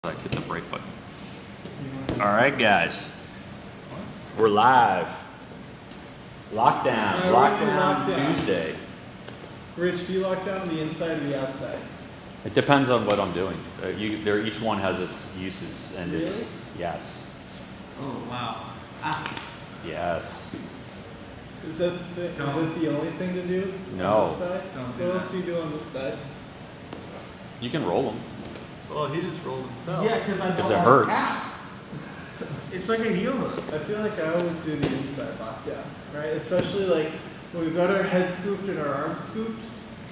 Like hit the brake button. All right, guys, we're live. Lockdown, lockdown Tuesday. Rich, do you lock down the inside or the outside? It depends on what I'm doing. Each one has its uses, and Really? it's yes, Oh, wow. Ah, yes. Is that the only thing to do? No. On this side? Don't do What that. else do you do on this side? You can roll them. Well, he just rolled himself. yeah, because I Because don't it want hurts. cap. It's like a heel hook. I feel like I always do the inside lockdown, right? Especially like when we've got our head scooped and our arms scooped,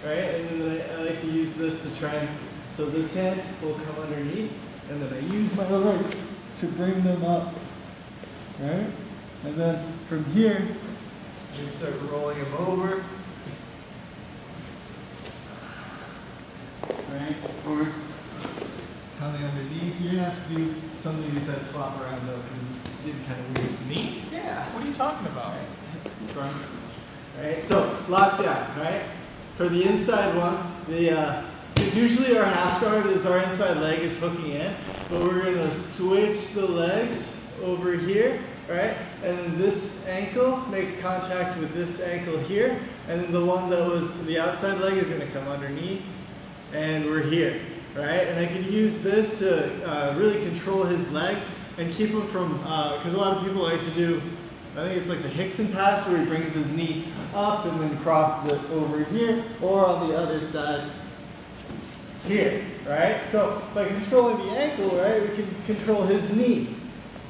right? And then I like to use this to try and, so this hand will come underneath, and then I use my legs to bring them up, right? And then from here, I start rolling him over, right? Or coming underneath. You're gonna have to do something besides flop around though, because it's getting kind of weird. Me? Yeah. What are you talking about? Alright, head scoop, arm scoop. Alright, so lockdown, right? For the inside one, because usually our half guard is our inside leg is hooking in, but we're gonna switch the legs over here, right? And then this ankle makes contact with this ankle here, and then the one that was the outside leg is gonna come underneath, and we're here, right? And I can use this to really control his leg and keep him from, because a lot of people like to do, I think it's like the Hickson pass where he brings his knee up and then crosses it over here, or on the other side here, right? So by controlling the ankle, right, we can control his knee,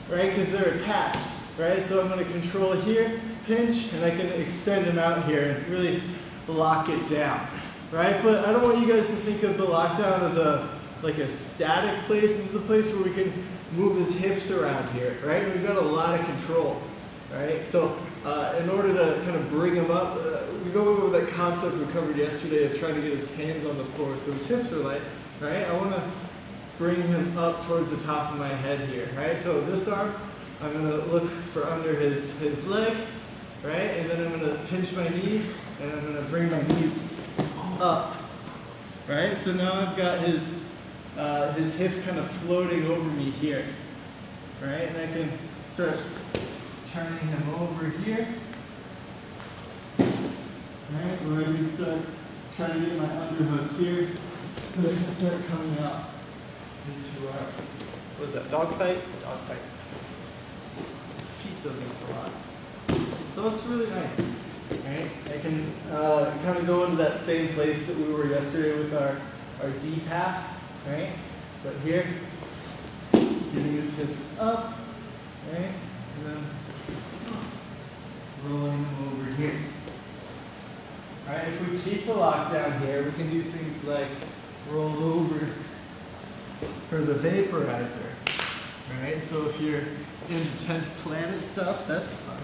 right? Because they're attached, right? So I'm going to control here, pinch, and I can extend him out here and really lock it down, right? But I don't want you guys to think of the lockdown as like a static place. This is a place where we can move his hips around here, right? We've got a lot of control, right? So in order to kind of bring him up, we go over that concept we covered yesterday of trying to get his hands on the floor so his hips are light, right? I want to bring him up towards the top of my head here, right? So this arm, I'm going to look for under his leg, right? And then I'm going to pinch my knees, and I'm going to bring my knees up, right? So now I've got his hips kind of floating over me here, right? And I can start turning him over here, right? Or I can start trying to get my underhook here so that I can start coming out into our, what is that, dog fight? Dog fight. Pete does this a lot. So it's really nice, right? I can kind of go into that same place that we were yesterday with our D path, right? But here, getting his hips up, right? And then rolling them over here. Alright, if we keep the lockdown here, we can do things like roll over for the vaporizer. Alright, so if you're into 10th Planet stuff, that's fun.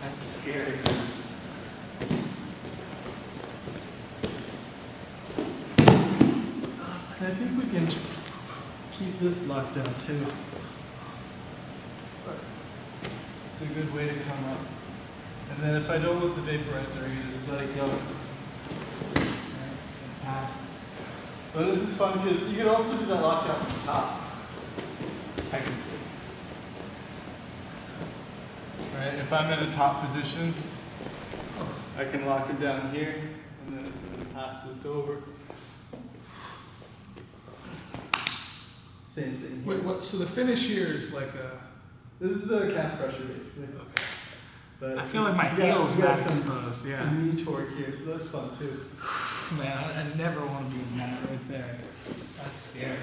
That's scary. And I think we can keep this lockdown too. It's a good way to come up. And then if I don't want the vaporizer, you just let it go. Right, and pass. But this is fun because you can also do that lockdown from the top. Technically. Right, if I'm in a top position, I can lock him down here, and then I'm going to pass this over. Same thing here. Wait, what? So the finish here is like a. This is a calf crusher, basically. Okay. But I feel like my you got- heel's you got back some- exposed, yeah. Some knee torque here, so that's fun too. Man, I never want to be in that right there. That's scary.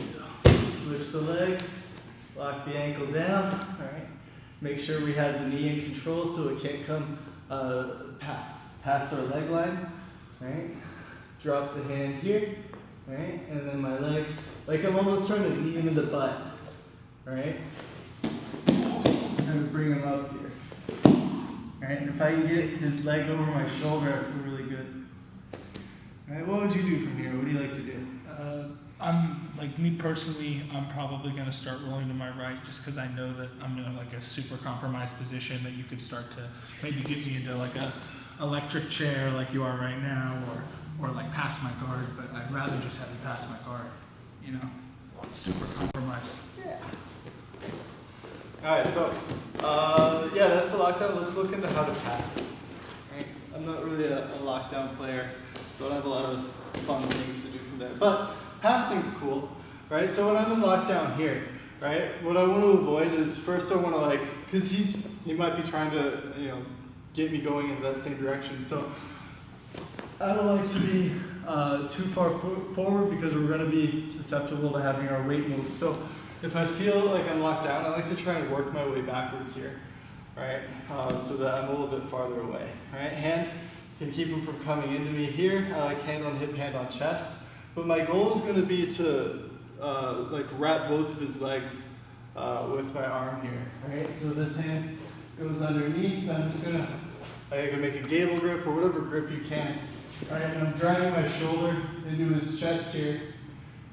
So switch the legs, lock the ankle down. All right. Make sure we have the knee in control so it can't come past our leg line. Right. Drop the hand here. Right, and then my legs, like I'm almost trying to knee him in the butt. Right. And bring him up here. Right, and if I can get his leg over my shoulder, I feel really good. Right, what would you do from here? What do you like to do? I'm like me personally. I'm probably gonna start rolling to my right just because I know that I'm in like a super compromised position that you could start to maybe get me into like a electric chair like you are right now, or like pass my guard, but I'd rather just have you pass my guard, you know? Super compromised. Yeah. Alright, so, yeah, that's the lockdown. Let's look into how to pass it. Right? I'm not really a lockdown player, so I don't have a lot of fun things to do from there. But passing's cool, right? So when I'm in lockdown here, right, what I want to avoid is first I want to because he might be trying to, get me going in that same direction. So I don't like to be too far forward because we're going to be susceptible to having our weight move. So if I feel like I'm locked down, I like to try and work my way backwards here, right? So that I'm a little bit farther away, right? Hand can keep him from coming into me here. I like hand on hip, hand on chest. But my goal is going to be to wrap both of his legs with my arm here, right? So this hand goes underneath. I'm just gonna, I can make a gable grip or whatever grip you can. All right, and I'm dragging my shoulder into his chest here.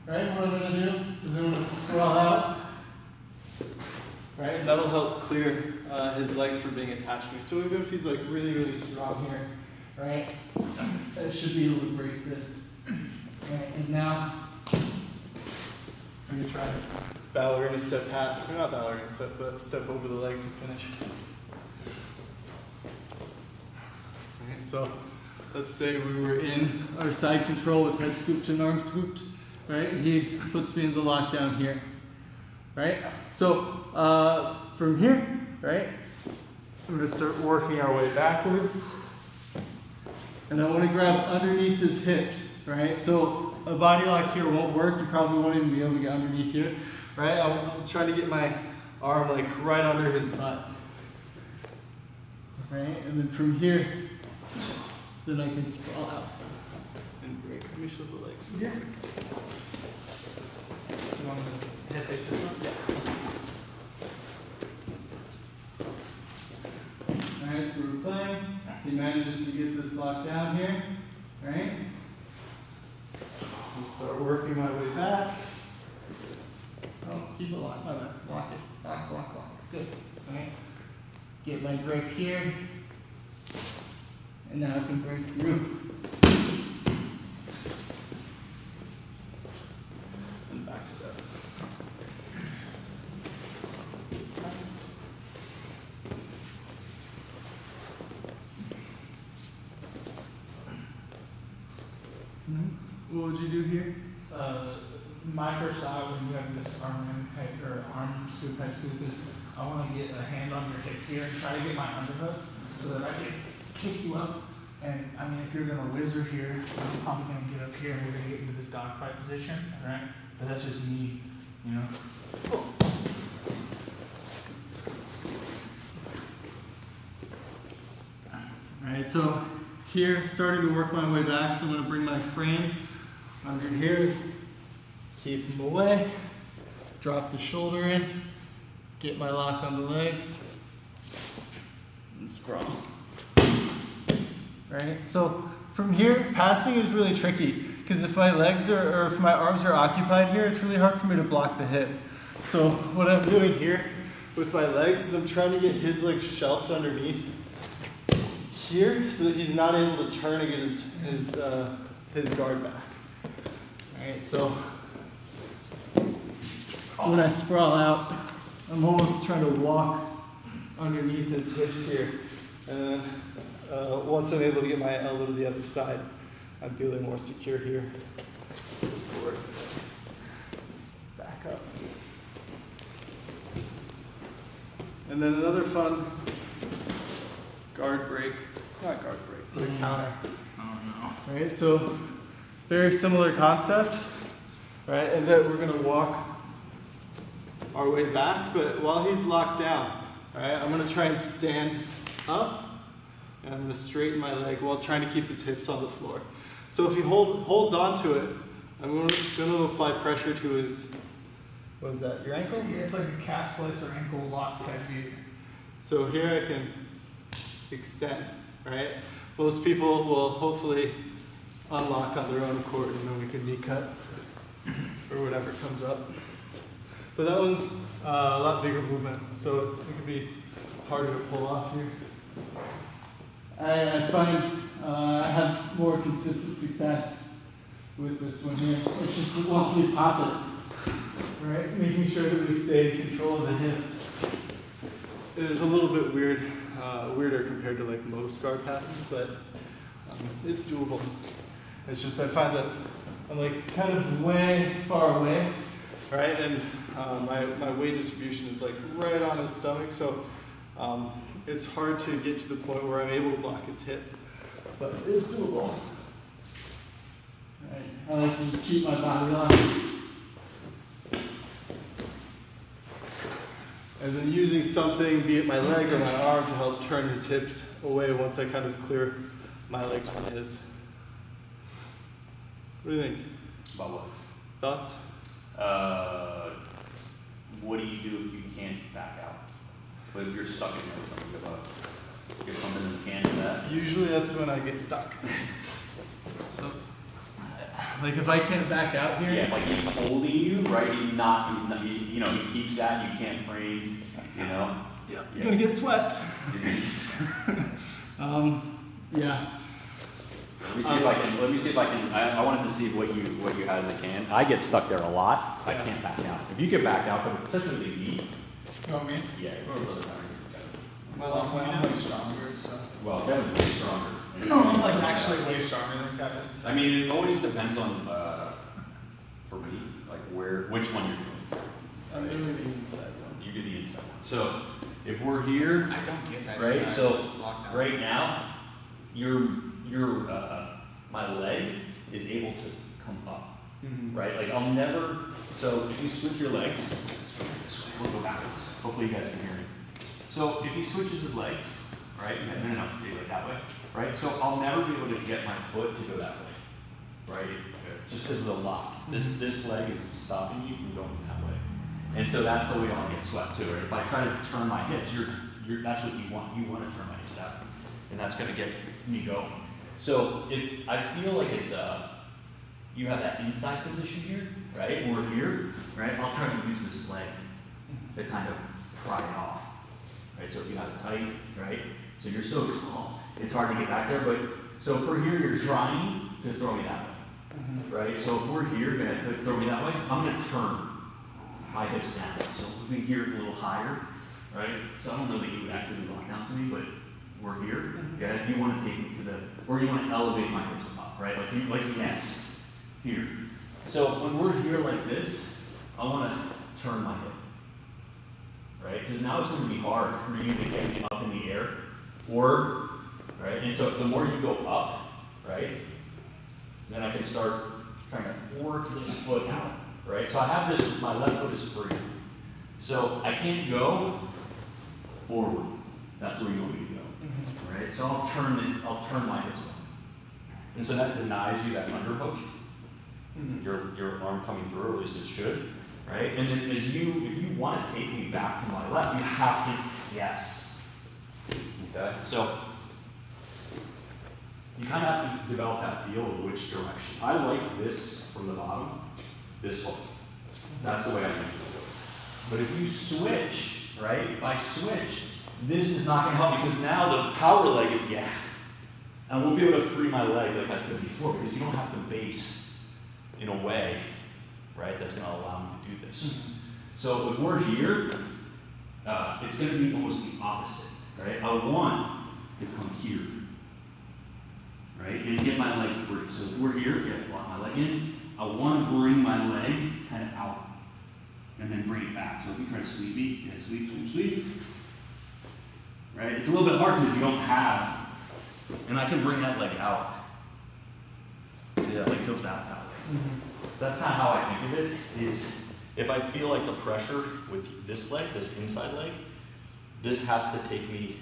Right, what I'm gonna do is I'm gonna sprawl out. Right, that'll help clear his legs from being attached to me. So even if he's like really, really strong here, right, I should be able to break this. Right, and now I'm gonna try ballerina step past, or not ballerina step, but step over the leg to finish. Right, so let's say we were in our side control with head scooped and arm scooped, right? He puts me into lockdown here, right? So from here, right, I'm gonna start working our way backwards. And I wanna grab underneath his hips, right? So a body lock here won't work. You probably won't even be able to get underneath here, right? I'm trying to get my arm like right under his butt, right? And then from here, then I can sprawl out and break. Let me show the legs. Yeah. You want to hip face this one? Yeah. Alright, so we're playing. He manages to get this locked down here, right? I'll start working my way back. Oh, keep it locked. Oh, no. Lock it. Lock, lock, lock. Good. Alright. Get my grip here. And now I can break through. And back step. What would you do here? My first thought when you have this arm scoop, head scoop is I want to get a hand on your hip here and try to get my underhook so that I can kick you up. And I mean, if you're gonna whizzer here, I'm probably gonna get up here and we're gonna get into this dogfight position, right? But that's just me, you know. Alright, so here, starting to work my way back, so I'm going to bring my frame under here, keep him away, drop the shoulder in, get my lock on the legs, and sprawl. Right, so from here, passing is really tricky, because if my legs or if my arms are occupied here, it's really hard for me to block the hip. So what I'm doing here with my legs is I'm trying to get his legs shelved underneath here so that he's not able to turn and get his guard back. Alright, so when I sprawl out, I'm almost trying to walk underneath his hips here. And then once I'm able to get my elbow to the other side, I'm feeling more secure here. Forward. Back up. And then another fun guard break. Not guard break, but a counter. Oh no. Right, so very similar concept, right? And that we're gonna walk our way back, but while he's locked down, right, I'm gonna try and stand up, and I'm gonna straighten my leg while trying to keep his hips on the floor. So if he holds onto it, I'm gonna apply pressure to his, what is that, your ankle? Yeah, it's like a calf slice or ankle lock type beat. So here I can extend, right? Most people will hopefully unlock on their own accord and then we can knee cut or whatever comes up. But that one's a lot bigger movement, so it can be harder to pull off here. I find I have more consistent success with this one here. It's just once we pop it, right? Making sure that we stay in control of the hip. It is a little bit weirder compared to like most guard passes, but it's doable. It's just I find that I'm like kind of way far away, right? And my weight distribution is like right on his stomach, so it's hard to get to the point where I'm able to block his hip, but it is doable. Right. I like to just keep my body on. And then using something, be it my leg or my arm, to help turn his hips away once I kind of clear my legs from his. What do you think? About what? Thoughts? What do you do if you can't back out? What if you're stuck in there with something? Get something in the can for that? Usually that's when I get stuck. So, like if I can't back out here? Yeah, like he's holding you, right? He's not, you know, he keeps that, you can't frame, you know? Yeah. You're gonna get swept. Yeah. Let me see if I can, I wanted to see what you had in the can. I get stuck there a lot. I can't back out. If you get back out, but especially with the knee. You want me? Yeah, whoever doesn't matter. Well, I'm way stronger, so. Well, Kevin's way stronger. No, I'm like actually way stronger than Kevin. I mean, it always depends on, for me, like which one you're doing. I'm doing the inside one. You do the inside one. So, if we're here, I don't get that. right? inside So, lockdown. right now, my leg is able to come up, right? Like I'll never. So if you switch your legs, we'll go backwards. Hopefully you guys can hear me. So if he switches his legs, right? No, like that way, right? So I'll never be able to get my foot to go that way, right? Just because of the lock. This leg is stopping you from going that way, and so that's the way I'll get swept too. Right? If I try to turn my hips, that's what you want. You want to turn my hips that way, and that's going to get me going. So I feel like it's you have that inside position here, right? And we're here, right? I'll try to use this leg to kind of pry it off, right? So if you have it tight, right? So you're so tall, it's hard to get back there. But so if we're here, you're trying to throw me that way, right? So if we're here, go ahead, throw me that way. I'm going to turn my hips down. So we'll be here a little higher, right? So I don't know that you would actually be locked down to me, but we're here. Yeah, you want to take me to or you want to elevate my hips up, right? Like yes, here. So when we're here like this, I want to turn my hip, right? Because now it's going to be hard for you to get me up in the air, or right. And so the more you go up, right, then I can start trying to work this foot out, right? So I have this. My left foot is free, so I can't go forward. That's where you want me to go. Right, so I'll turn my hips down, and so that denies you that underhook. Your arm coming through, or at least it should, right? And then if you want to take me back to my left, you have to yes. Okay, so you kind of have to develop that feel of which direction. I like this from the bottom, this hook. That's the way I usually do it. But if you switch, right? If I switch. This is not going to help me because now the power leg is I won't be able to free my leg like I could before because you don't have to base in a way, right, that's going to allow me to do this. So if we're here, it's going to be almost the opposite, right? I want to come here, right, and get my leg free. So if we're here, lock my leg in. I want to bring my leg kind of out and then bring it back. So if you try to sweep me, sweep, sweep, sweep. Right? It's a little bit hard because you don't have, and I can bring that leg out. See, that leg goes out that way. So that's kind of how I think of it, is if I feel like the pressure with this leg, this inside leg, this has to take me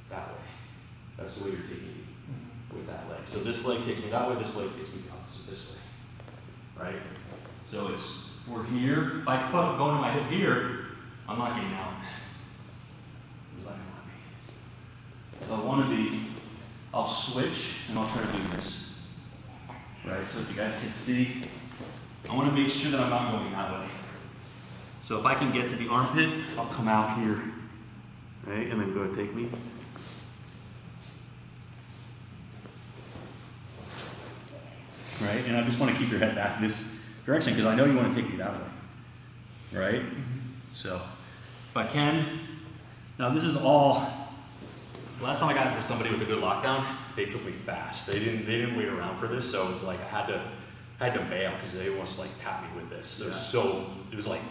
that way. That's the way you're taking me with that leg. So this leg takes me that way, this leg takes me opposite this way. Right? So it's, we're here. If I go into my hip here, I'm not getting out. So I want to be, I'll switch and I'll try to do this. Right, so if you guys can see, I want to make sure that I'm not going that way. So if I can get to the armpit, I'll come out here. Right, and then go and take me. right? And I just want to keep your head back this direction because I know you want to take me that way, right? So if I can, now this is all, last time I got into somebody with a good lockdown, they took me fast. They didn't wait around for this, so it's like I had to bail because they almost like tapped me with this. So it was like,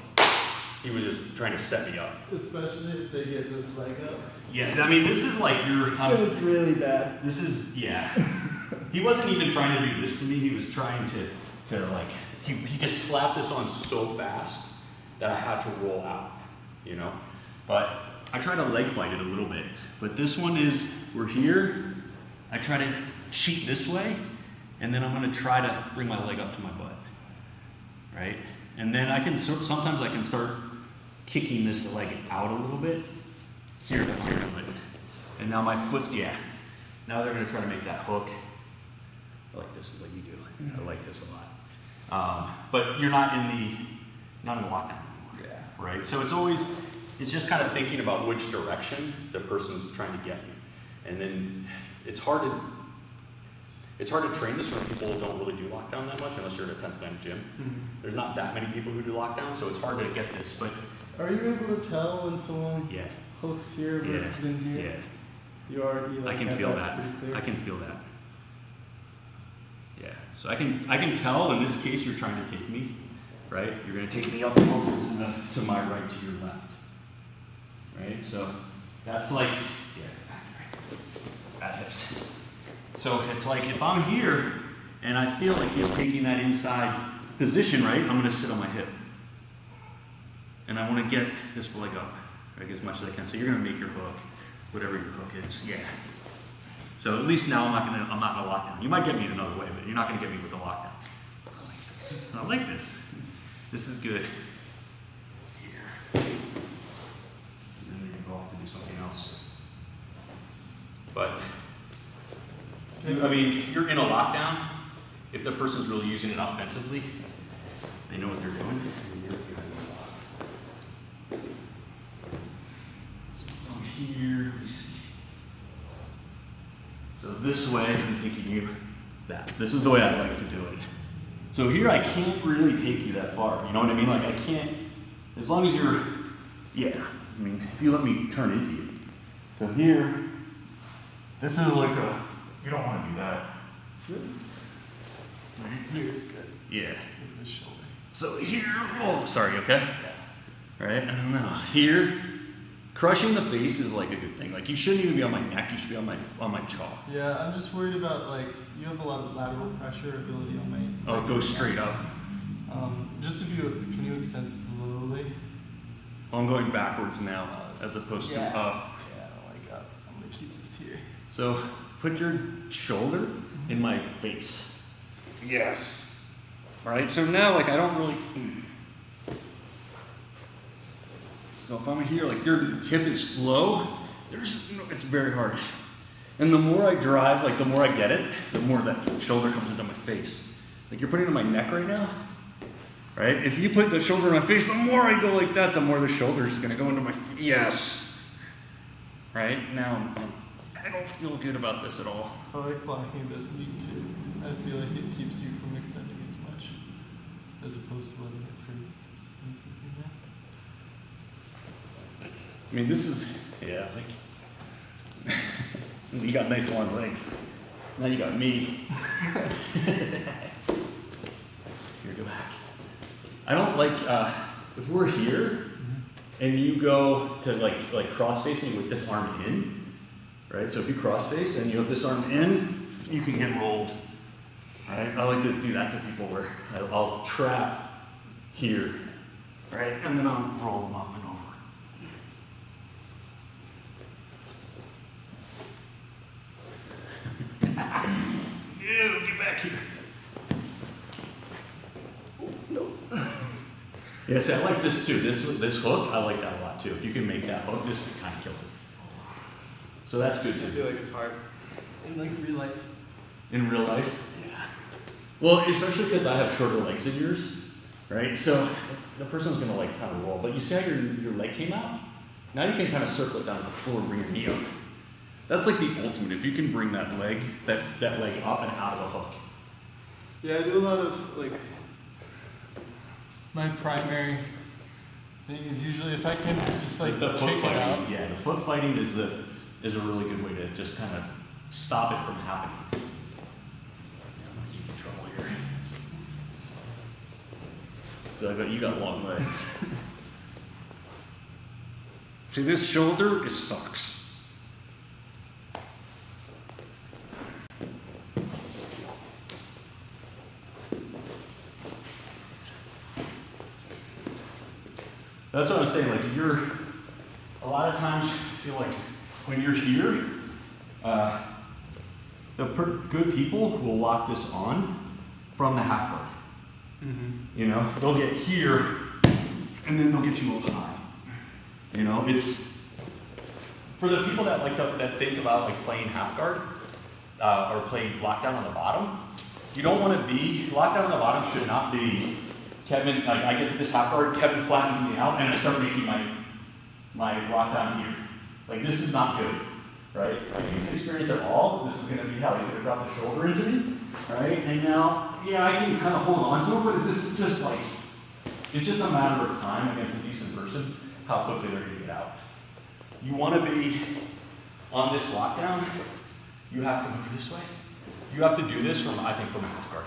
he was just trying to set me up. Especially if they get this leg up. Yeah, I mean, this is like Then it's really bad. this is, yeah. He wasn't even trying to do this to me. He was trying to like, he just slapped this on so fast that I had to roll out, you know? But I try to leg fight it a little bit. But this one is, we're here. I try to cheat this way, and then I'm gonna try to bring my leg up to my butt, right? And then I can, sometimes I can start kicking this leg out a little bit. Here, and now my foot's, yeah. Now they're gonna try to make that hook. I like this, is what you do. I like this a lot. But you're not in the lockdown anymore, right? So it's just kind of thinking about which direction the person's trying to get you. And then it's hard to train this when people don't really do lockdown that much unless you're at a 10th man gym. There's not that many people who do lockdown, so it's hard to get this, but Are you able to tell when someone yeah. hooks here versus in here? Yeah. You I like can have feel that. pretty clear? I can feel that. Yeah. So I can tell in this case you're trying to take me, right? You're gonna take me up over to my right to your left. Right? So that's like, yeah, that's right. Bad hips. So it's like if I'm here and I feel like he's taking that inside position, right? I'm gonna sit on my hip. And I wanna get this leg up, right, as much as I can. So you're gonna make your hook, whatever your hook is, yeah. So at least now I'm not in a lockdown. You might get me in another way, but you're not gonna get me with a lockdown. I like this. This is good. Here. And then we can go off to do something else. But, I mean, you're in a lockdown. If the person's really using it offensively, they know what they're doing. And you're so from here, let me see. So this way, I'm taking you that. This is the way I like to do it. So here I can't really take you that far. You know what I mean? Like I can't, as long as you're, yeah. I mean, if you let me turn into you. So here, this is like a, you don't want to do that. Good. Right? Here is good. Yeah. With this shoulder. So here, oh, sorry, okay? Right? I don't know. Here, crushing the face is like a good thing. Like you shouldn't even be on my neck, you should be on my jaw. Yeah, I'm just worried about like, you have a lot of lateral pressure ability on my. Oh, it goes straight up. Just if can you extend slowly? I'm going backwards now, as opposed to up. Yeah, I don't like up. I'm gonna keep this here. So put your shoulder in my face. Yes. All right, so now like I don't really, so if I'm here, like your hip is low, it's very hard. And the more I drive, like the more I get it, the more that shoulder comes into my face. Like you're putting it on my neck right now, right? If you put the shoulder in my face, the more I go like that, the more the shoulder is gonna go into my, yes. Right, now I don't feel good about this at all. I like blocking this knee too. I feel like it keeps you from extending as much, as opposed to letting it free. I mean, this is, yeah, like, you got nice long legs. Now you got me. Here, go back. I don't like, if we're here and you go to like cross face me with this arm in, right? So if you cross face and you have this arm in, you can get rolled, right? I like to do that to people where I'll trap here, right? And then I'll roll them up and over. Ew, get back here. Oh, no. Yeah, see, I like this too. This hook, I like that a lot too. If you can make that hook, this kind of kills it. So that's good I too. feel like it's hard. In like real life. In real life? Yeah. Well, especially because I have shorter legs than yours, right? So the person's gonna like kind of roll. But you see how your leg came out? Now you can kind of circle it down to the floor and bring your knee up. That's like the ultimate. If you can bring that leg up and out of the hook, Yeah, I do a lot of like. My primary thing is usually if I can just like The foot kick it out. fighting, yeah, the foot fighting is a really good way to just kind of stop it from happening. Yeah, I'm gonna keep in trouble here. So I bet you got long legs. See, this shoulder, it sucks. That's what I was saying, like a lot of times I feel like when you're here, good people will lock this on from the half guard. You know, they'll get here and then they'll get you up high. You know, it's for the people that that think about like playing half guard or playing lockdown on the bottom. You don't want to be lockdown on the bottom. Should not be Kevin. Like I get to this half guard, Kevin flattens me out, and I start making my lockdown here. Like this is not good, right? If he's experienced at all, this is going to be hell. He's going to drop the shoulder into me, right? And now, yeah, I can kind of hold on to it, but this is just like it's just a matter of time against a decent person how quickly they're going to get out. You want to be on this lockdown. You have to move this way. You have to do this from, I think, from a half guard.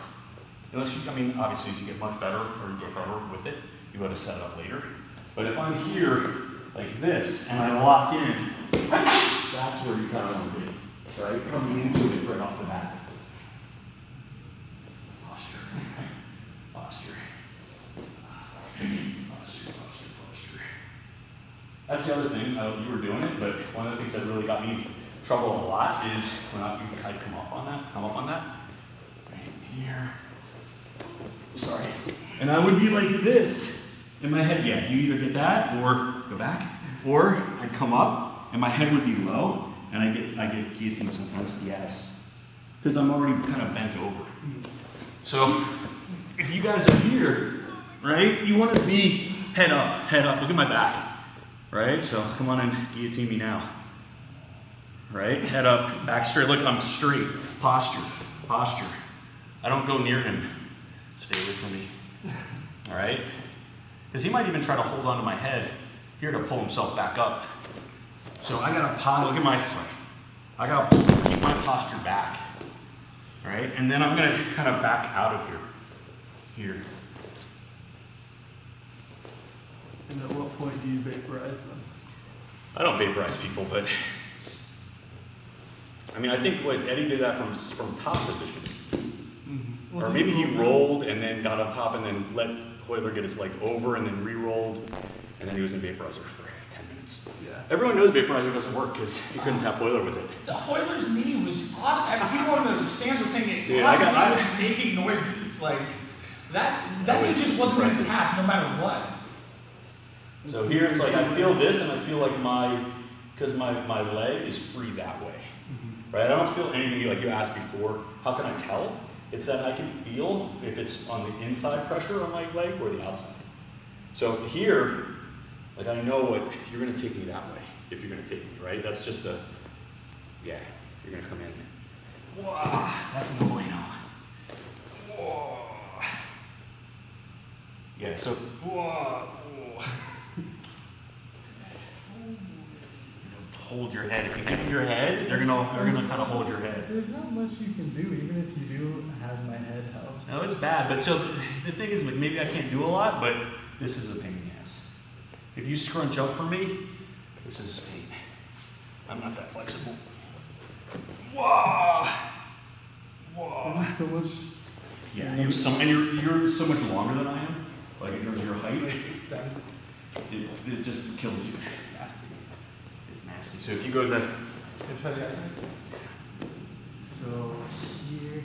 Unless you, I mean, obviously, if you get much better or you get better with it, you got to set it up later. But if I'm here like this and I lock in, that's where you kind of want to be, right? Coming into it right off the bat. Posture, posture, posture, posture, posture. That's the other thing. You were doing it, but one of the things that really got me in trouble a lot is when I'd come up on that, right here. Sorry. And I would be like this in my head. Yeah, you either get that or go back, or I'd come up and my head would be low, and I get guillotined sometimes. Yes, because I'm already kind of bent over. So if you guys are here, right, you want to be head up, head up. Look at my back, right? So come on and guillotine me now. Right? Head up, back straight. Look, I'm straight. Posture. Posture. I don't go near him. Stay away from me. All right? Because he might even try to hold onto my head here to pull himself back up. So I gotta look at my, sorry. I gotta keep my posture back. All right? And then I'm gonna kind of back out of here. Here. And at what point do you vaporize them? I don't vaporize people, but I mean, I think what Eddie did that from top position. Or maybe he rolled and then got on top and then let Hoyler get his leg over and then re-rolled, and then he was in vaporizer for 10 minutes. Yeah. Everyone knows vaporizer doesn't work because you couldn't tap Hoyler with it. The Hoyler's knee was odd. I mean, people on the stands were saying it. Dude, I was making noises like that just wasn't going to tap no matter what. So here it's like I feel this and I feel like because my leg is free that way. Right? I don't feel anything like you asked before. How can I tell? It's that I can feel if it's on the inside pressure on my leg or the outside. So here, like I know what, you're gonna take me that way if you're gonna take me, right? That's just yeah, you're gonna come in. Whoa, that's no bueno. Whoa. Yeah, so, whoa. Hold your head. If you hit your head, they're gonna kind of hold your head. There's not much you can do, even if you do have my head held. No, it's bad. But so the thing is, maybe I can't do a lot, but this is a pain in the ass. If you scrunch up for me, this is pain. I'm not that flexible. Whoa! Whoa! There's so much. Yeah, you have some, and you're so much longer than I am. Like in terms of your height, it just kills you. It's nasty. It's nasty. So if you go the So here.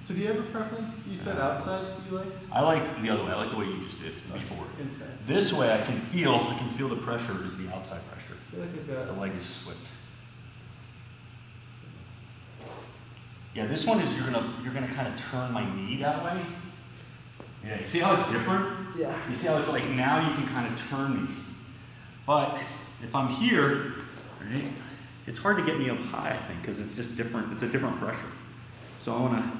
So do you have a preference? You said outside you like? I like the other way. I like the way you just did before. Inside. This way I can feel the pressure is the outside pressure. I feel like I've got The leg is slipped. Yeah, this one is you're gonna kind of turn my knee that way. Yeah, you see how it's different? Yeah. You see how it's like now you can kind of turn me. But if I'm here, right, it's hard to get me up high, I think, because it's just different. It's a different pressure. So I want to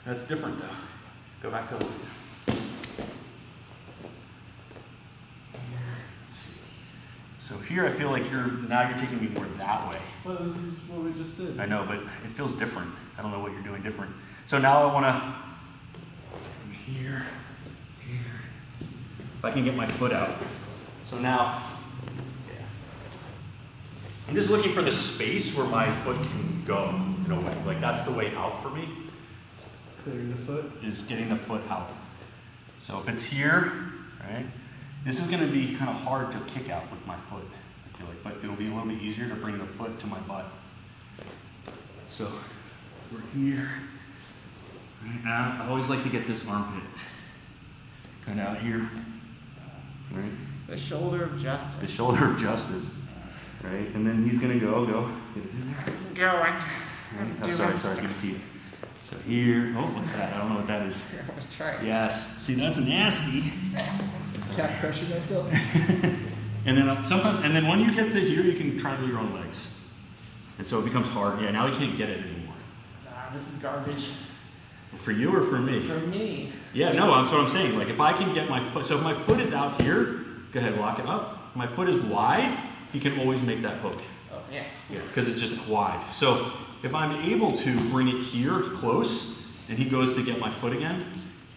That's different though. Go back to the left. Let's see. So here I feel like you're taking me more that way. Well, this is what we just did. I know, but it feels different. I don't know what you're doing different. So now I want to here. If I can get my foot out. So now, yeah. I'm just looking for the space where my foot can go in a way. Like that's the way out for me. Clearing the foot. Is getting the foot out. So if it's here, right, this is going to be kind of hard to kick out with my foot, I feel like, but it'll be a little bit easier to bring the foot to my butt. So we're here. Right now, I always like to get this armpit kind of out here. Right? The shoulder of justice. The shoulder of justice. Right? And then he's going to go. Get it in there. Going. Right? Oh, sorry, give it to you. So here, oh, what's that? I don't know what that is. Let's try it. Yes. See, that's nasty. Cat crushing myself. And then sometimes, and then when you get to here, you can triangle your own legs. And so it becomes hard. Yeah, now you can't get it anymore. This is garbage. For you or for me? For me. Yeah, no, that's what I'm saying. Like if I can get my foot, so if my foot is out here, go ahead, lock it up. My foot is wide, you can always make that hook. Oh, yeah. Yeah, because it's just wide. So if I'm able to bring it here close, and he goes to get my foot again,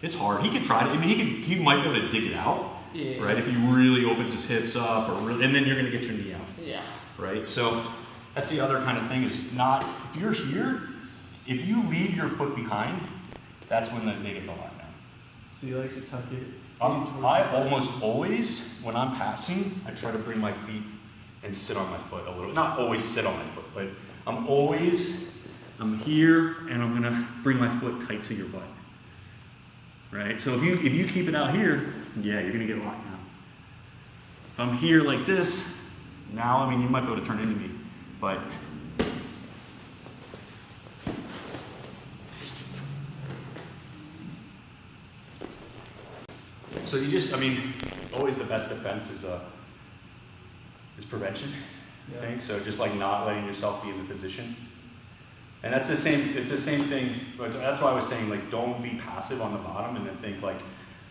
it's hard. He could try to. I mean, he might be able to dig it out, Yeah. right? If he really opens his hips up, and then you're going to get your knee out, Yeah. right? So that's the other kind of thing is not if you're here, if you leave your foot behind, that's when they get the lockdown. So you like to tuck it? I almost always, when I'm passing, I try to bring my feet and sit on my foot a little. Not always sit on my foot, but I'm here and I'm gonna bring my foot tight to your butt. Right? So if you keep it out here, yeah, you're gonna get locked down. If I'm here like this, now, I mean, you might be able to turn into me, but so you just, I mean, always the best defense is prevention, I think. So just like not letting yourself be in the position. And that's the same, it's the same thing, but that's why I was saying like don't be passive on the bottom and then think like,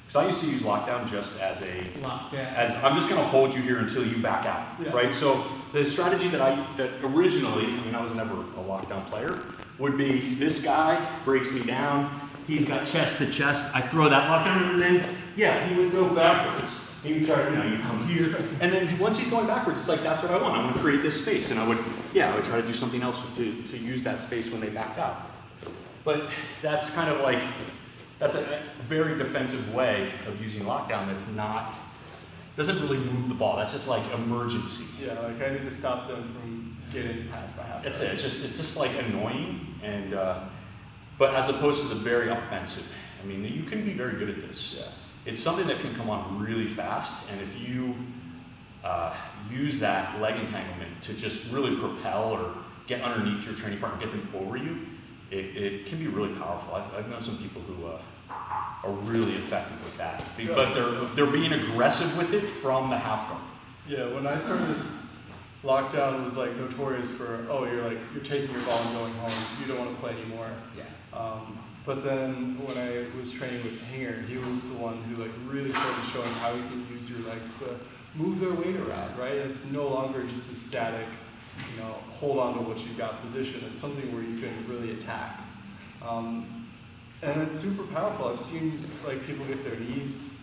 because I used to use lockdown just as I'm just gonna hold you here until you back out, right? So the strategy that originally, I mean I was never a lockdown player, would be this guy breaks me down, he's got chest to chest, I throw that lockdown and then, yeah, he would go backwards. He would try, you come here. And then once he's going backwards, it's like, that's what I want. I want to create this space. And I would try to do something else to use that space when they backed out. But that's kind of like, that's a very defensive way of using lockdown doesn't really move the ball. That's just like emergency. Yeah, like I need to stop them from getting past my half. That's it. It's just like annoying. And, but as opposed to the very offensive. I mean, you can be very good at this. Yeah. It's something that can come on really fast, and if you use that leg entanglement to just really propel or get underneath your training partner, get them over you, it can be really powerful. I've known some people who are really effective with that, but they're being aggressive with it from the half guard. Yeah, when I started, lockdown was like notorious for, you're taking your ball and going home, you don't want to play anymore. Yeah. But then when I was training with Hanger, he was the one who like really started showing how you can use your legs to move their weight around, right? It's no longer just a static, hold on to what you've got position. It's something where you can really attack. And it's super powerful. I've seen like people get their knees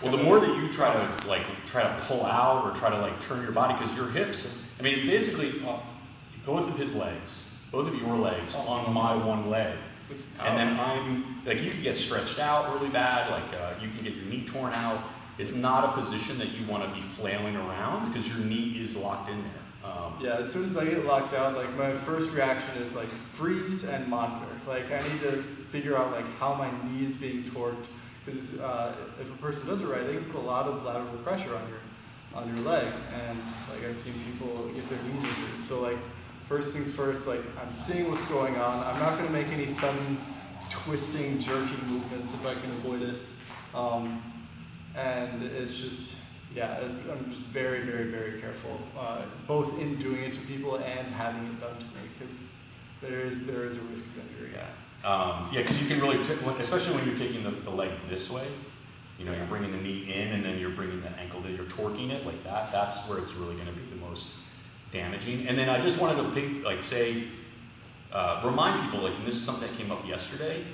well, the more that you try to pull out or try to turn your body, because your hips, I mean, it's basically both of your legs on my one leg. And then you can get stretched out really bad, you can get your knee torn out. It's not a position that you want to be flailing around because your knee is locked in there. As soon as I get locked out, my first reaction is freeze and monitor. I need to figure out how my knee is being torqued, because if a person does it right, they can put a lot of lateral pressure on your leg, and I've seen people get their knees injured. So first things first, I'm seeing what's going on. I'm not going to make any sudden twisting, jerking movements if I can avoid it. And it's just, I'm just very, very, very careful, both in doing it to people and having it done to me, because there is a risk of injury. Yeah. Yeah, because you can really, especially when you're taking the leg this way, you know, you're bringing the knee in and then you're bringing the ankle in, you're torquing it like that. That's where it's really going to be the most damaging. And then I just wanted to remind people, like, and this is something that came up yesterday,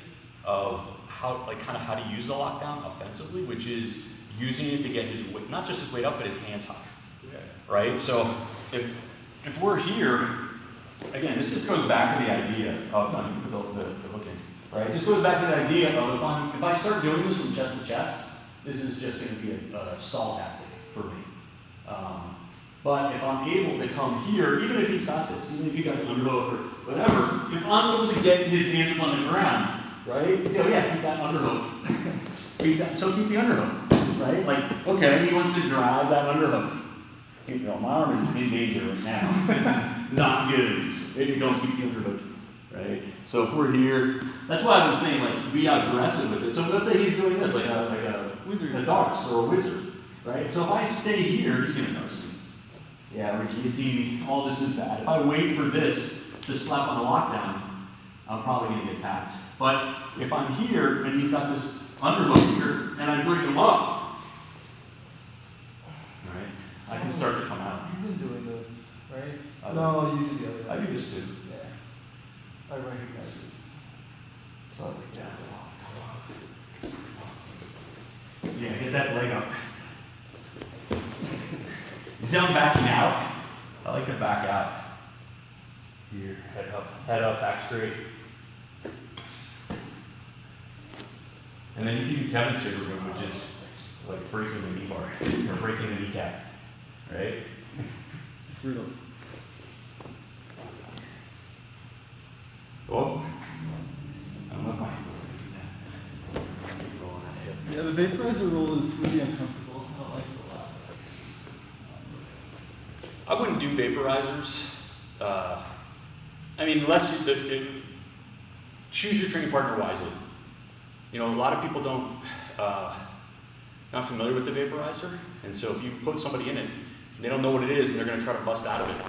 of how, like, kind of how to use the lockdown offensively, which is using it to get his weight, not just his weight up, but his hands high. Yeah. Right? So if we're here, again, this just goes back to the idea of the hook in, right? It just goes back to the idea of if I start doing this from chest to chest, this is just going to be a stall tactic for me. But if I'm able to come here, even if he's got this, even if he got the underhook or whatever, if I'm able to get his hands up on the ground, right? Oh yeah, keep that underhook. Keep the underhook, right? Like, okay, he wants to drive that underhook. You know, my arm is in danger right now. This is not good. Maybe don't keep the underhook, right? So if we're here, that's why I was saying, like, be aggressive with it. So let's say he's doing this, like a wizard, a darts or a wizard, right? So if I stay here, he's gonna notice me. Yeah, we're guillotining. All this is bad. If I wait for this to slap on the lockdown, I'm probably gonna get tapped. But if I'm here and he's got this underhook here, and I bring him up, right, I can start to come out. You've been doing this, right? I No, you do the other I one. do this too. Yeah. I recognize it. So yeah, get that leg up. You see I'm backing out? I like to back out. Here, head up, back straight. And then you can do Kevin's favorite move, which is like breaking the knee bar, or breaking the kneecap, right? Brutal. Oh, I don't know if my hand will do that. Yeah, the vaporizer roll is really uncomfortable. I don't like it a lot. I wouldn't do vaporizers. I mean, unless choose your training partner wisely. You know, a lot of people not familiar with the vaporizer, and so if you put somebody in it, they don't know what it is, and they're going to try to bust out of it,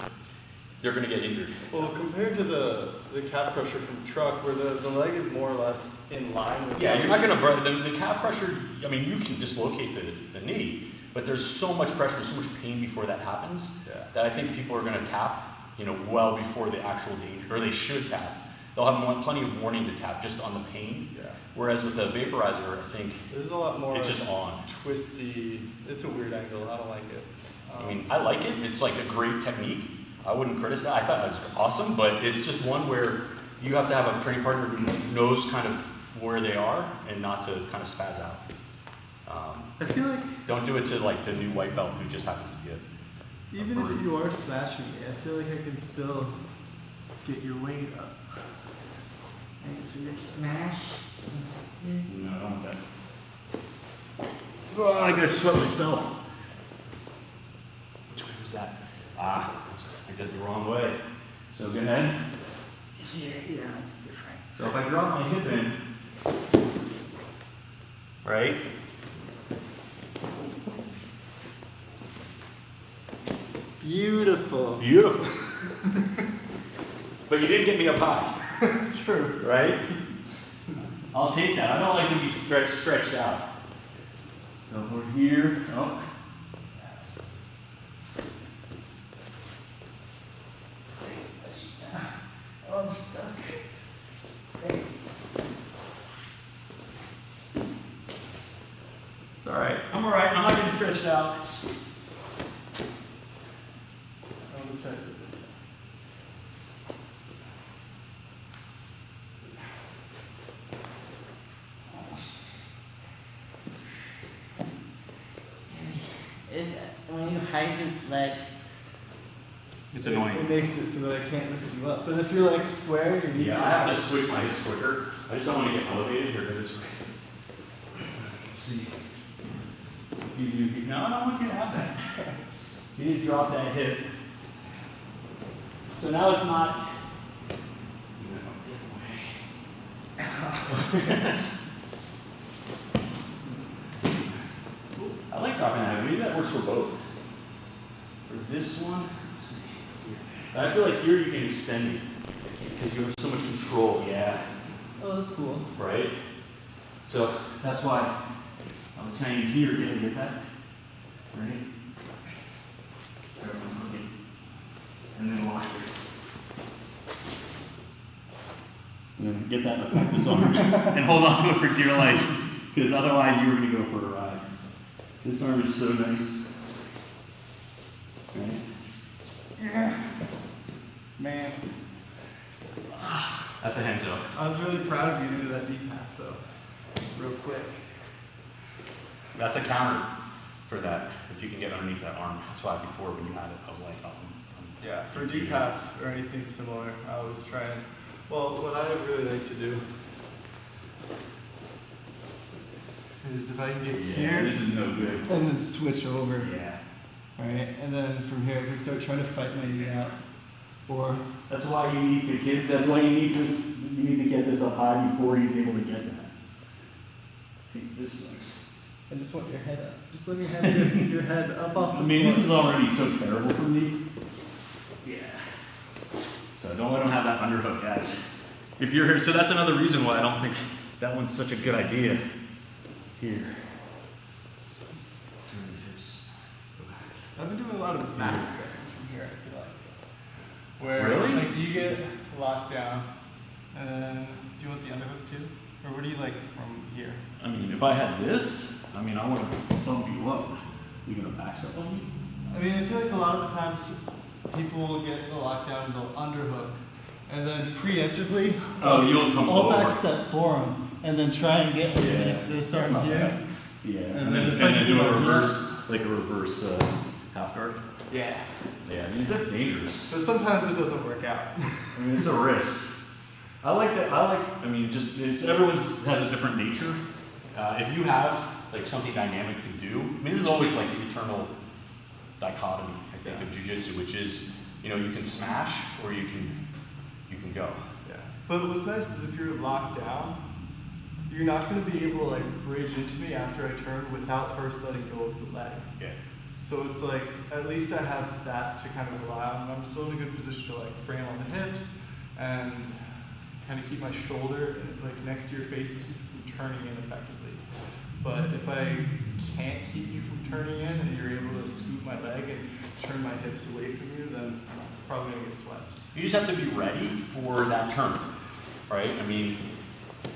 they're going to get injured. Well, compared to the calf crusher from truck, where the leg is more or less in line with. Yeah, you're not going to the calf pressure. I mean, you can dislocate the knee, but there's so much pressure, and so much pain before that happens that I think people are going to tap, you know, well before the actual danger, or they should tap. They'll have plenty of warning to tap just on the pain. Yeah. Whereas with a vaporizer, I think There's a lot more. it's just on. Twisty. It's a weird angle. I don't like it. I mean, I like it. It's like a great technique. I wouldn't criticize. I thought it was awesome, but it's just one where you have to have a training partner who knows kind of where they are and not to kind of spaz out. I feel like Don't do it to like the new white belt who just happens to be it. even if you are smashing me, I feel like I can still get your weight up. Alright, so your smash. No, I don't want that. Oh, I gotta sweat myself. Which way was that? I did the wrong way. So go ahead. Yeah, it's different. So if I drop my hip in, right? Beautiful. Beautiful. But you didn't get me up high, True. right? I'll take that. I don't like to be stretched out. So if we're here, oh. Oh, I'm stuck. Hey. It's all right. I'm all right. I'm not getting stretched out. I'll try to do this. Is when you hide this leg, It's It annoying. makes it so that I can't lift you up. But if you're like square, your knees Yeah, are I have to switch my hips quicker. I just don't want to get elevated here this way. Let's see. If you do, no, I don't want you to have that. You just drop that hip. So now it's not. I like dropping that. Maybe that works for both. For this one, let's see. I feel like here you can extend it because you have so much control. Yeah. Oh, that's cool. right? So that's why I was saying here, get that, right? And then lock it. And get that and attack this arm and hold on to it for dear life, because otherwise you were going to go for a ride. This arm is so nice. Right? Yeah. Man, That's a Henzo. I was really proud of you to do that deep pass though. Real quick. That's a counter for that, if you can get underneath that arm. That's why before when you had it, I was like, Yeah, for deep half or anything similar, I always try and, well, what I really like to do is if I can get here this is no good. and then switch over, Yeah. right? And then from here I can start trying to fight my knee out. Or, That's why you need to, kids, that's why you need this, you need to get this up high before he's able to get that. This sucks. I just want your head up. Just let me have your head up off the I mean, this floor. is already so terrible for me. Yeah. So don't let him have that underhook, guys. If you're here, so that's another reason why I don't think that one's such a good idea. Here. Turn the hips. Go back. I've been doing a lot of back stretching from here, I feel like. Where Really? like you get locked down, and then do you want the underhook too? Or what do you like from here? I mean, if I had this, I mean, I want to bump you up. You gonna back step on me? I mean, I feel like a lot of the times people will get the lockdown and they'll underhook, and then preemptively, Oh, you'll come I'll over. back step for them, and then try and get underneath this arm Not here. bad. Yeah, And then if I can do do a my reverse, like a reverse half guard. Yeah. Yeah, I mean, that's dangerous. But sometimes it doesn't work out. I mean, it's a risk. I like that. I mean, just everyone's has a different nature. If you have like something dynamic to do, I mean, this is always like the eternal dichotomy, I think, of jiu-jitsu, which is, you know, you can smash or you can go. Yeah. But what's nice is if you're locked down, you're not going to be able to like bridge into me after I turn without first letting go of the leg. Yeah. So it's like, at least I have that to kind of rely on, and I'm still in a good position to like frame on the hips and kind of keep my shoulder like next to your face to keep you from turning in effectively. But if I can't keep you from turning in and you're able to scoop my leg and turn my hips away from you, then I'm probably gonna get swept. You just have to be ready for that turn, right? I mean,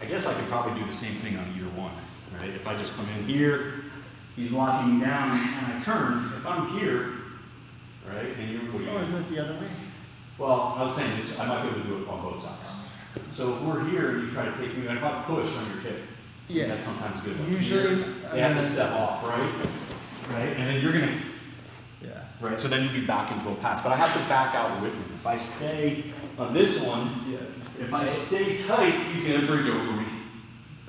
I guess I could probably do the same thing on either one, right? If I just come in here, he's locking me down, and I turn. If I'm here, right, and you're what do you Oh, isn't it the other way? Well, I was saying this, I might be able to do it on both sides. So if we're here and you try to take me, and if I push on your hip, Yeah. that's sometimes good. Usually, They have to step off, right? Right, and then you're gonna, Yeah. right, so then you'd be back into a pass. But I have to back out with him. If I stay on this one, Yeah. if I stay tight, he's gonna bridge over me,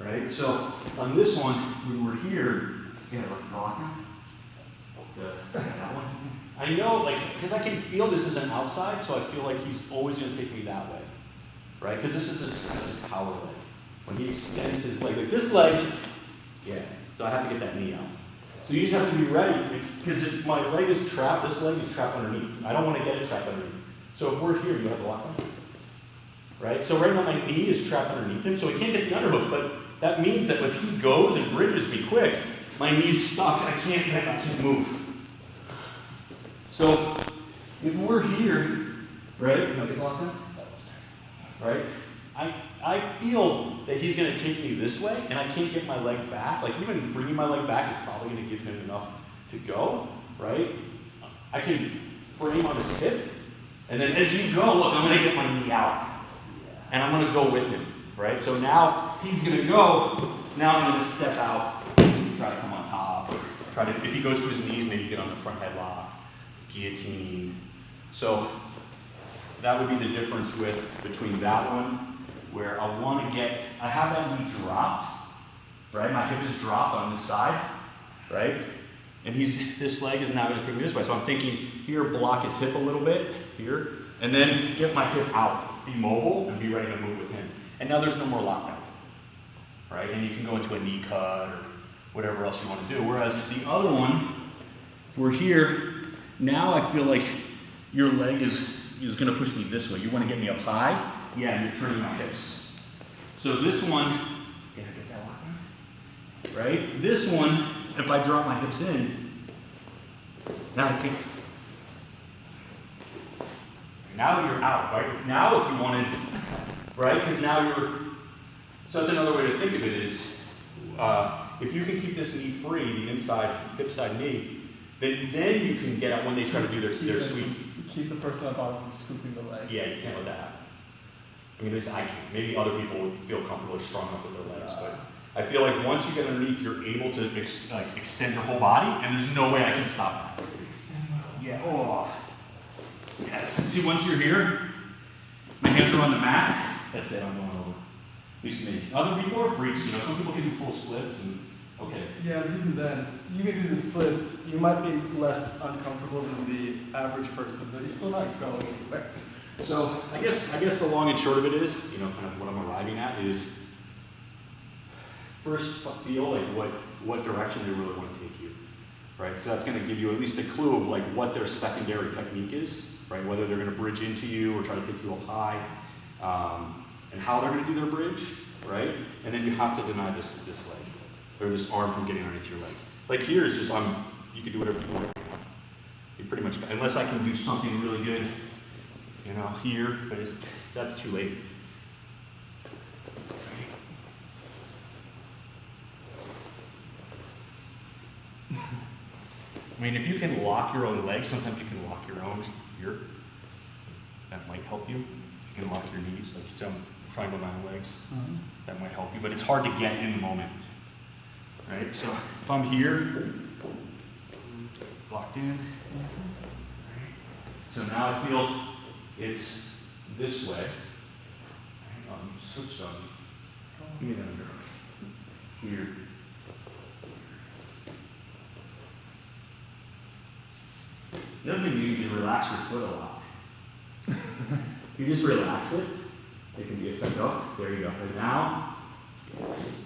right? So on this one, when we're here, yeah, like the lockdown. That one. I know, like, because I can feel this is an outside, so I feel like he's always gonna take me that way, right? Because this is his power leg. When he extends his leg, like this leg, yeah. So I have to get that knee out. So you just have to be ready, because if my leg is trapped, this leg is trapped underneath. I don't want to get it trapped underneath. So if we're here, you have the lockdown. Right? So right now my knee is trapped underneath him, so he can't get the underhook, but that means that if he goes and bridges me quick, my knee's stuck and I can't move. So if we're here, right? Can I get the lockdown? Right? I feel that he's going to take me this way, and I can't get my leg back. Like, even bringing my leg back is probably going to give him enough to go, right? I can frame on his hip, and then as you go, look, I'm going to get my knee out, and I'm going to go with him, right? So now he's going to go. Now I'm going to step out, try to come on top, or try to, if he goes to his knees, maybe get on the front headlock, guillotine. So that would be the difference between that one, where I want to get, I have that knee dropped, right? My hip is dropped on this side, right? And this leg is now going to take me this way. So I'm thinking here, block his hip a little bit, here, and then get my hip out, be mobile, and be ready to move with him. And now there's no more lockdown, right? And you can go into a knee cut or whatever else you want to do. Whereas the other one, we're here, now I feel like your leg is going to push me this way. You want to get me up high? Yeah, and you're turning my hips. So this one, yeah, get that lock down. Right? This one, if I drop my hips in, now I can. Now you're out, right? Now if you wanted, right? Because now you're, so that's another way to think of it is, if you can keep this knee free, the inside, hip side knee, then you can get out when they try to do their sweep. Keep the person at bottom from scooping the leg. Yeah, you can't let that happen. I mean, at least I can't. Maybe other people would feel comfortable or strong enough with their legs, but I feel like once you get underneath, you're able to extend your whole body, and there's no way I can stop that. Yeah. Oh. Yes. See, once you're here, my hands are on the mat. That's it. I'm going over. At least me. Other people are freaks. You know, some people can do full splits, and okay. Yeah, but even then, you can do the splits. You might be less uncomfortable than the average person, but you're still not going anywhere. So I guess the long and short of it is, you know, kind of what I'm arriving at is first feel like what direction they really want to take you, right? So that's going to give you at least a clue of like what their secondary technique is, right? Whether they're going to bridge into you or try to take you up high, and how they're going to do their bridge, right? And then you have to deny this leg or this arm from getting underneath your leg. Like here is just you can do whatever you want. You pretty much, unless I can do something really good. You know, here, but that's too late. I mean, if you can lock your own legs, sometimes you can lock your own here. That might help you. You can lock your knees, like I'm trying to my own legs. That might help you, but it's hard to get in the moment. Right? So if I'm here, locked in. Right? So now I feel it's this way. Switched on. Here. Here. The other thing you do is relax your foot a lot. If you just relax it, it can be effective. Oh, there you go. And now, yes.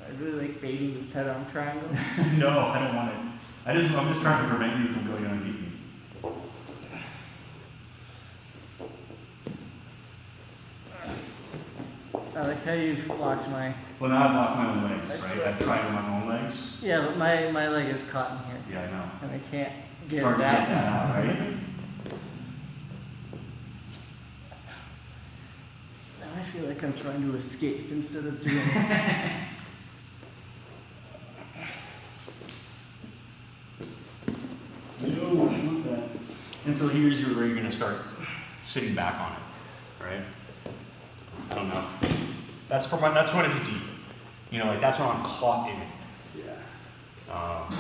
I really like baiting this head-on triangle. No, I don't want it. I'm just trying to prevent you from going underneath me. I like how you've locked my... Well, now I've locked my own legs, right? I've tried with my own legs. Yeah, but my leg is caught in here. Yeah, I know. And I can't get It's hard it to out. get that out, right? Now I feel like I'm trying to escape instead of doing it. No, I want that. And so here's where you're going to start sitting back on it, right? I don't know. That's when it's deep. You know, like that's when I'm caught in it. Yeah.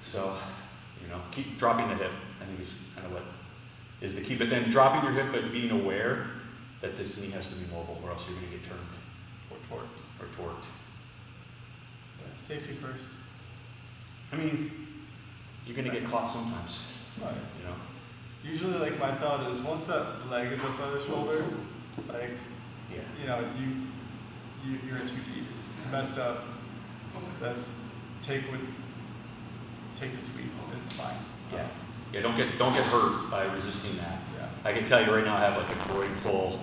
So, you know, keep dropping the hip. I think is kind of what is the key. But then dropping your hip, but being aware that this knee has to be mobile, or else you're going to get turned or torqued. Yeah, safety first. I mean, you're going to get caught sometimes. Right. You know. Usually, like my thought is, once that leg is up by the shoulder, like, Yeah. you know, you're in too deep. It's messed up. That's take a sweep. It's fine. Yeah. Yeah. Don't get hurt by resisting that. Yeah. I can tell you right now, I have like a groin pull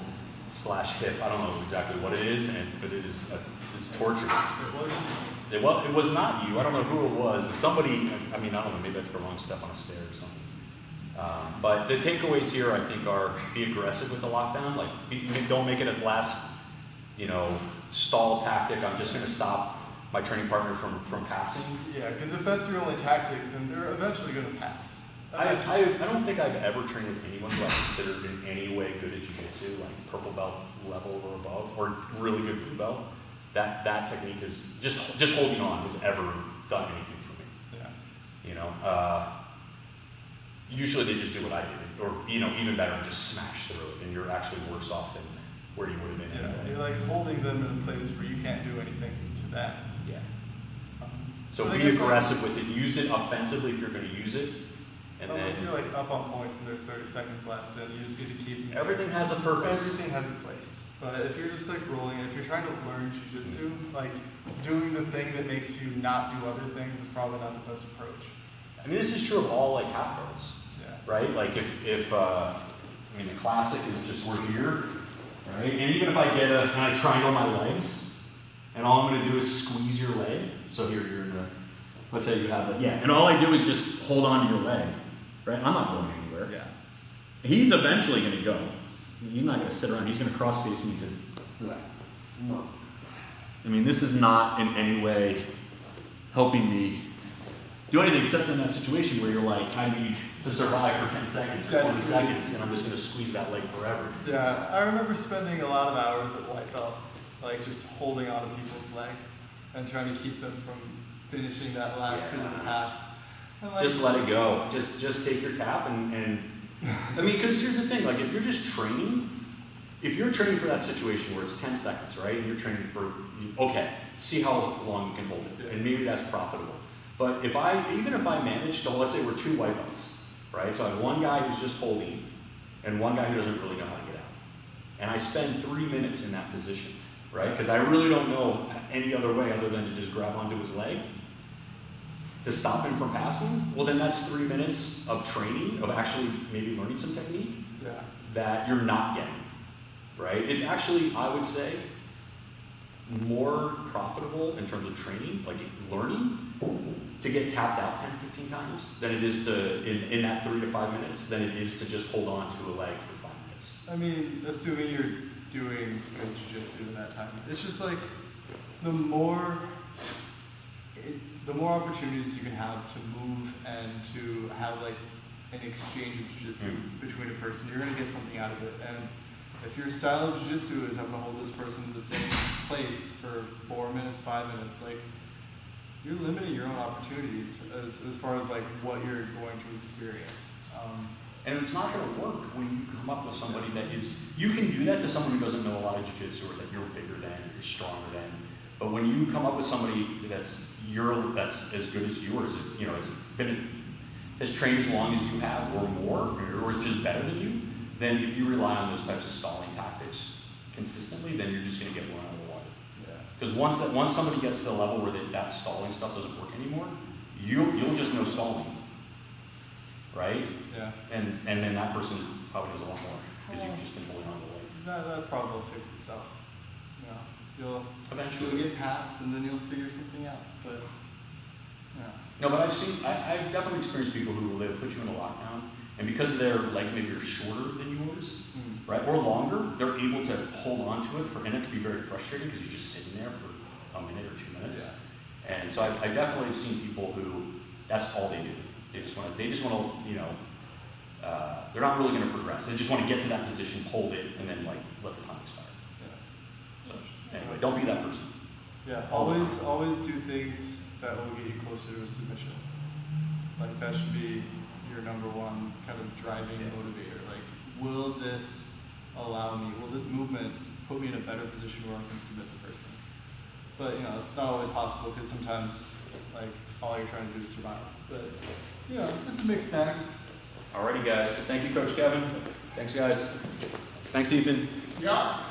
/ hip. I don't know exactly what it is, but it's torture. It wasn't. It was not you. I don't know who it was, but somebody. I mean, I don't know. Maybe I took a wrong step on a stair or something. But the takeaways here, I think, are be aggressive with the lockdown. Like, don't make it a last, stall tactic. I'm just going to stop my training partner from passing. Yeah, because if that's your only tactic, then they're eventually going to pass. I don't think I've ever trained with anyone who I considered in any way good at jiu-jitsu, like purple belt level or above, or really good blue belt. That technique is just holding on has ever done anything for me. Yeah. Usually they just do what I did, or even better, just smash through it, and you're actually worse off than where you would have been Yeah. anyway. You're like holding them in a place where you can't do anything to them. Yeah. Um, So but I be guess aggressive with it. Use it offensively if you're going to use it, And Unless then you're like up on points and there's 30 seconds left, and you just need to keep everything has a purpose. Everything has a place. But if you're just like rolling, if you're trying to learn jujitsu, like doing the thing that makes you not do other things is probably not the best approach. I mean, this is true of all like half guards, Yeah. right? Like if I mean, the classic is just we're here, right? And even if I get and I triangle my legs, and all I'm going to do is squeeze your leg. So here you're in the, let's say you have that, yeah. And all I do is just hold on to your leg, right? I'm not going anywhere. Yeah. He's eventually going to go. He's not going to sit around. He's going to cross face me to. I mean, this is not in any way helping me do anything except in that situation where you're like, I need to survive for 10 seconds, or 20 seconds, and I'm just going to squeeze that leg forever. Yeah, I remember spending a lot of hours at white belt, like just holding on to people's legs and trying to keep them from finishing that last bit of the pass. And like, Just let it go. Just take your tap and I mean, because here's the thing, like if you're just training, if you're training for that situation where it's 10 seconds, right, and you're training for, okay, see how long you can hold it, and maybe that's profitable. But even if I manage to, let's say we're 2 white belts, right, so I have one guy who's just holding, and one guy who doesn't really know how to get out. And I spend 3 minutes in that position, right, because I really don't know any other way other than to just grab onto his leg to stop him from passing, well then that's 3 minutes of training, of actually maybe learning some technique yeah. that you're not getting, right? It's actually, I would say, more profitable in terms of training, like learning, to get tapped out 10, 15 times than it is to, in that 3 to 5 minutes, than it is to just hold on to a leg for 5 minutes. I mean, assuming you're doing good jiu-jitsu in that time, it's just like the more opportunities you can have to move and to have like an exchange of jiu-jitsu between a person, you're gonna get something out of it. And if your style of jiu-jitsu is I'm gonna hold this person in the same place for 4 minutes, 5 minutes, like you're limiting your own opportunities as far as like what you're going to experience. And it's not going to work when you come up with somebody that is, you can do that to someone who doesn't know a lot of jiu-jitsu or that you're bigger than, you're stronger than. But when you come up with somebody that's as good as you, or has trained as long as you have, or more, or is just better than you, then if you rely on those types of stalling tactics consistently, then you're just going to get blown out of the water. Because once somebody gets to the level where that stalling stuff doesn't work anymore, you'll just know stalling, right? Yeah. And then that person probably knows a lot more because you've just been holding on to life. That problem will fix itself. You know, you'll Eventually. get past, and then you'll figure something out. But yeah. No, but I've definitely experienced people who put you in a lockdown, and because their legs maybe are shorter than yours, right, or longer, they're able to hold on to it and it can be very frustrating because you're just sitting there for a minute or 2 minutes. Yeah. And so I definitely have seen people who that's all they do. They just want to, they're not really going to progress. They just want to get to that position, hold it, and then like let the time expire. Yeah. So anyway, don't be that person. Yeah. Always do things that will get you closer to a submission. Like that should be your number one kind of driving motivator. Like, will this allow me? Will this movement put me in a better position where I can submit the person? But it's not always possible because sometimes like all you're trying to do is survive. But it's a mixed bag. Alrighty, guys. Thank you, Coach Kevin. Thanks, guys. Thanks, Ethan. Yeah.